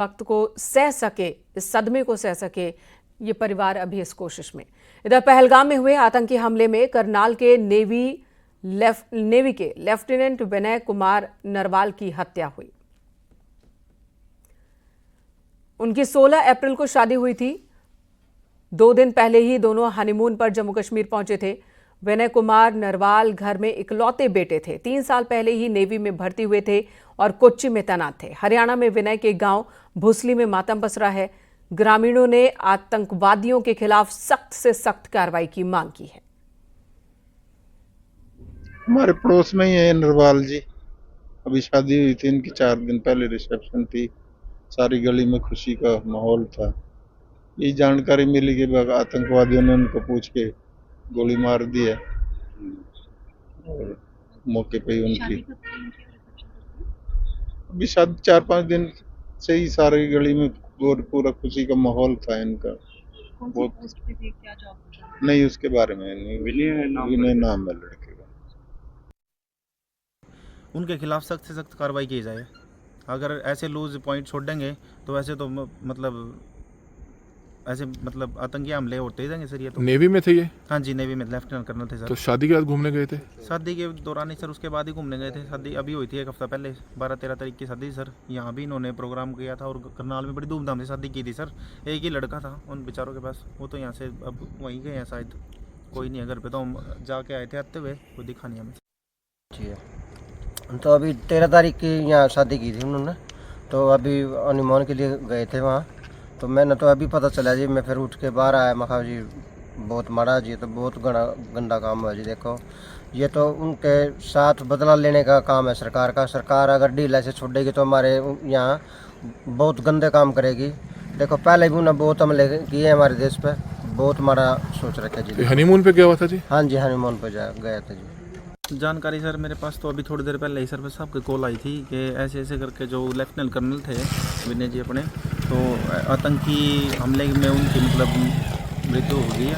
वक्त को सह सके, इस सदमे को सह सके ये परिवार अभी इस कोशिश में। इधर पहलगाम में हुए आतंकी हमले में करनाल के नेवी के लेफ्टिनेंट विनय कुमार नरवाल की हत्या हुई। उनकी 16 अप्रैल को शादी हुई थी। 2 दिन पहले ही दोनों हनीमून पर जम्मू कश्मीर पहुंचे थे। विनय कुमार नरवाल घर में इकलौते बेटे थे। 3 साल पहले ही नेवी में भर्ती हुए थे और कोच्चि में तैनात थे। हरियाणा में विनय के गांव भुसली में मातम पसरा है। ग्रामीणों ने आतंकवादियों के खिलाफ सख्त से सख्त कार्रवाई की मांग की है। हमारे पड़ोस में ही है नरवाल जी। अभी शादी हुई थी इनकी, 4 दिन पहले रिसेप्शन थी। सारी गली में खुशी का माहौल था। ये जानकारी मिली कि आतंकवादियों ने उनको पूछ के गोली मार दी है और मौके पे ही उनकी अभी शादी 4-5 दिन से ही सारी गली में पूरा खुशी का माहौल था इनका। बहुत नहीं, उसके बारे में नहीं, विनय नाम है लड़के का। उनके खिलाफ सख्त से सख्त कार्रवाई की जाए। अगर ऐसे लूज पॉइंट छोड़ेंगे तो ऐसे तो मतलब आतंकी हमले होते ही जाएंगे सर। ये तो नेवी में थे ये? हाँ जी, नेवी में लेफ्टिनेंट कर्नल थे सर। तो शादी के बाद घूमने गए थे? शादी के दौरान ही सर, उसके बाद ही घूमने गए थे। शादी अभी हुई थी 1 हफ्ता पहले, 12-13 तारीख की शादी सर। यहाँ भी इन्होंने प्रोग्राम किया था और करनाल में बड़ी धूमधाम से शादी की थी सर। एक ही लड़का था उन बेचारों के पास, वो तो यहाँ से अब वहीं गए हैं शायद। कोई नहीं है घर पे, तो हम जाके आए थे आते हुए, कोई दिखा नहीं हमें जी। तो अभी 13 तारीख की यहाँ शादी की थी उन्होंने, तो अभी हनीमून के लिए गए थे वहाँ। तो मैंने तो अभी पता चला जी, मैं फिर उठ के बाहर आया। मैं कहा जी बहुत माड़ा जी, तो बहुत गंदा काम है जी। देखो ये तो उनके साथ बदला लेने का काम है सरकार का। सरकार अगर ढीला से छोड़ेगी तो हमारे यहाँ बहुत गंदे काम करेगी। देखो पहले भी उन्होंने बहुत हमले किए हमारे देश पे, बहुत माड़ा सोच रखे जी। हनीमून पे गया हुआ था जी? हाँ जी, हनीमून पे गया था जी। जानकारी सर मेरे पास तो अभी थोड़ी देर पहले ही सर साहब की कॉल आई थी कि ऐसे ऐसे करके जो लेफ्टिनेंट कर्नल थे विनय जी अपने, तो आतंकी हमले में उनकी मतलब मृत्यु हो गई है।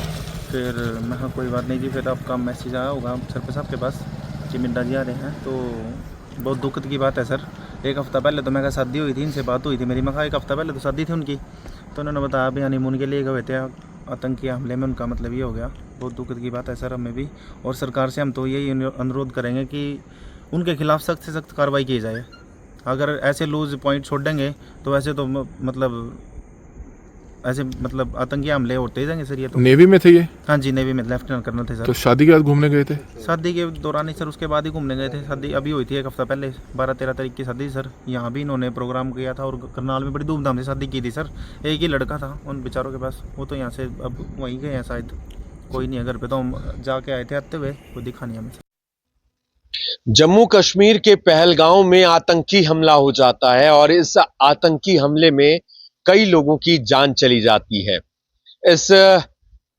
फिर मैं कहा कोई बात नहीं जी, फिर आपका मैसेज आया होगा सर साहब के पास कि मिंडा जी आ रहे हैं। तो बहुत दुखद की बात है सर। 1 हफ्ता पहले तो मैं कहा शादी हुई थी, इनसे बात हुई थी मेरी। मैं कहा 1 हफ्ता पहले तो शादी थी उनकी, तो उन्होंने बताया अभी हनीमून के लिए गए थे, आतंकी हमले में उनका मतलब ये हो गया। बहुत दुखद की बात है सर हमें भी, और सरकार से हम तो यही अनुरोध करेंगे कि उनके खिलाफ सख्त से सख्त कार्रवाई की जाए। अगर ऐसे लूज पॉइंट छोड़ेंगे तो ऐसे तो मतलब आतंकी हमले होते ही जाएंगे सर। ये तो नेवी में थे ये? हाँ जी, नेवी में लेफ्टिनेंट कर्नल थे सर। तो शादी के बाद घूमने गए थे? शादी के दौरान ही सर, उसके बाद ही घूमने गए थे। शादी अभी हुई थी 1 हफ्ता पहले, 12-13 तारीख की शादी सर। यहाँ भी इन्होंने प्रोग्राम किया था और करनाल में बड़ी धूमधाम से शादी की थी सर। एक ही लड़का था उन बेचारों के पास, वो तो यहाँ से अब वहीं गए हैं शायद। कोई नहीं है घर पे, तो हम जाके आए थे आते हुए, कोई दिखा नहीं हमें। जम्मू कश्मीर के पहलगांव में आतंकी हमला हो जाता है और इस आतंकी हमले में कई लोगों की जान चली जाती है। इस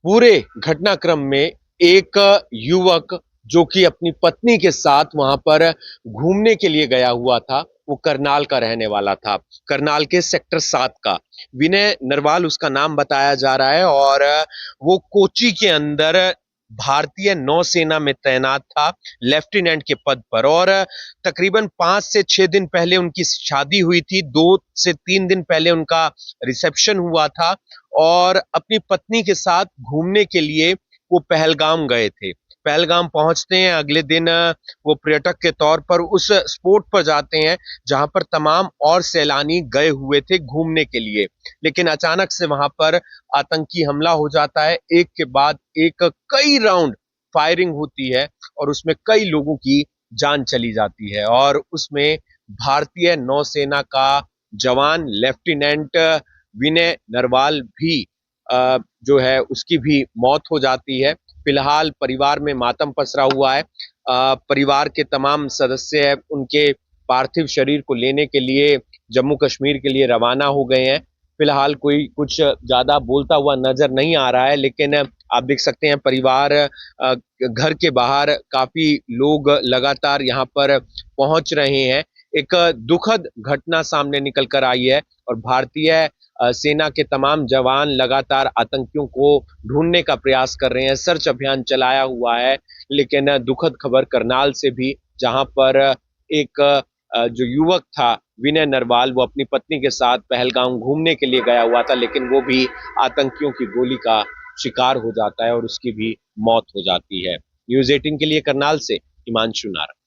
पूरे घटनाक्रम में एक युवक जो कि अपनी पत्नी के साथ वहां पर घूमने के लिए गया हुआ था, वो करनाल का रहने वाला था, करनाल के सेक्टर 7 का। विनय नरवाल उसका नाम बताया जा रहा है और वो कोच्चि के अंदर भारतीय नौसेना में तैनात था लेफ्टिनेंट के पद पर। और तकरीबन 5 से 6 दिन पहले उनकी शादी हुई थी, 2 से 3 दिन पहले उनका रिसेप्शन हुआ था और अपनी पत्नी के साथ घूमने के लिए वो पहलगाम गए थे। पहलगाम पहुंचते हैं, अगले दिन वो पर्यटक के तौर पर उस स्पॉट पर जाते हैं जहां पर तमाम और सैलानी गए हुए थे घूमने के लिए। लेकिन अचानक से वहां पर आतंकी हमला हो जाता है। एक के बाद एक कई राउंड फायरिंग होती है और उसमें कई लोगों की जान चली जाती है और उसमें भारतीय नौसेना का जवान लेफ्टिनेंट विनय नरवाल भी जो है उसकी भी मौत हो जाती है। फिलहाल परिवार में मातम पसरा हुआ है। परिवार के तमाम सदस्य उनके पार्थिव शरीर को लेने के लिए जम्मू कश्मीर के लिए रवाना हो गए हैं। फिलहाल कोई कुछ ज्यादा बोलता हुआ नजर नहीं आ रहा है, लेकिन आप देख सकते हैं परिवार घर के बाहर काफी लोग लगातार यहाँ पर पहुंच रहे हैं। एक दुखद घटना सामने निकल कर आई है और भारतीय सेना के तमाम जवान लगातार आतंकियों को ढूंढने का प्रयास कर रहे हैं, सर्च अभियान चलाया हुआ है। लेकिन दुखद खबर करनाल से भी, जहां पर एक जो युवक था विनय नरवाल, वो अपनी पत्नी के साथ पहलगाम घूमने के लिए गया हुआ था, लेकिन वो भी आतंकियों की गोली का शिकार हो जाता है और उसकी भी मौत हो जाती है। न्यूज़ 18 के लिए करनाल से हिमांशु नारंग।